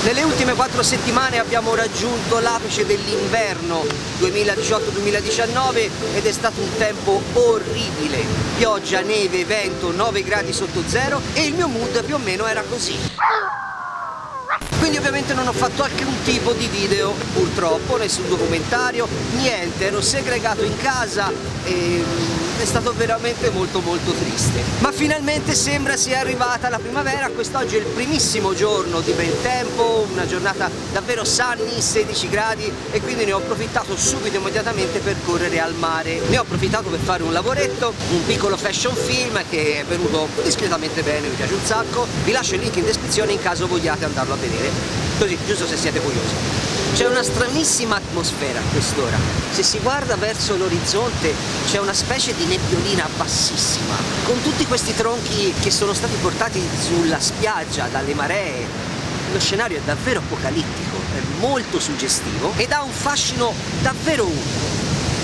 Nelle ultime 4 settimane abbiamo raggiunto l'apice dell'inverno 2018-2019 ed è stato un tempo orribile. Pioggia, neve, vento, 9 gradi sotto zero e il mio mood più o meno era così. Quindi ovviamente non ho fatto alcun tipo di video, purtroppo, nessun documentario, niente, ero segregato in casa e è stato veramente molto triste. Ma finalmente sembra sia arrivata la primavera, quest'oggi è il primissimo giorno di bel tempo, una giornata davvero sunny, 16 gradi e quindi ne ho approfittato subito immediatamente per correre al mare. Ne ho approfittato per fare un lavoretto, un piccolo fashion film che è venuto discretamente bene, mi piace un sacco. Vi lascio il link in descrizione in caso vogliate andarlo a vedere, così giusto se siete curiosi. C'è una stranissima atmosfera a quest'ora. Se si guarda verso l'orizzonte c'è una specie di nebbiolina bassissima, con tutti questi tronchi che sono stati portati sulla spiaggia dalle maree. Lo scenario è davvero apocalittico, è molto suggestivo ed ha un fascino davvero unico.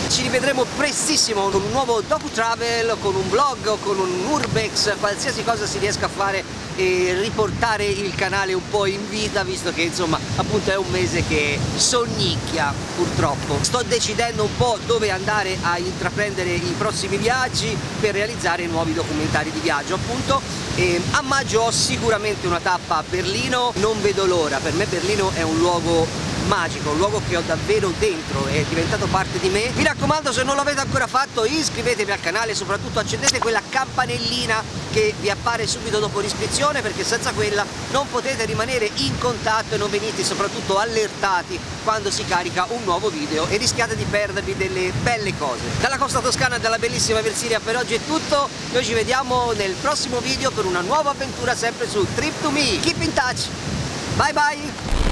Ci rivedremo prestissimo con un nuovo docu-travel, con un vlog o con un urbex, qualsiasi cosa si riesca a fare e riportare il canale un po' in vita, visto che insomma appunto è un mese che sognicchia purtroppo. Sto decidendo un po' dove andare a intraprendere i prossimi viaggi per realizzare nuovi documentari di viaggio appunto. E a maggio ho sicuramente una tappa a Berlino, non vedo l'ora, per me Berlino è un luogo magico, un luogo che ho davvero dentro, è diventato parte di me. Mi raccomando, se non l'avete ancora fatto, iscrivetevi al canale e soprattutto accendete quella campanellina che vi appare subito dopo l'iscrizione, perché senza quella non potete rimanere in contatto e non venite soprattutto allertati quando si carica un nuovo video e rischiate di perdervi delle belle cose. Dalla costa toscana e dalla bellissima Versilia per oggi è tutto, noi ci vediamo nel prossimo video per una nuova avventura sempre su Trip to Me. Keep in touch, bye bye!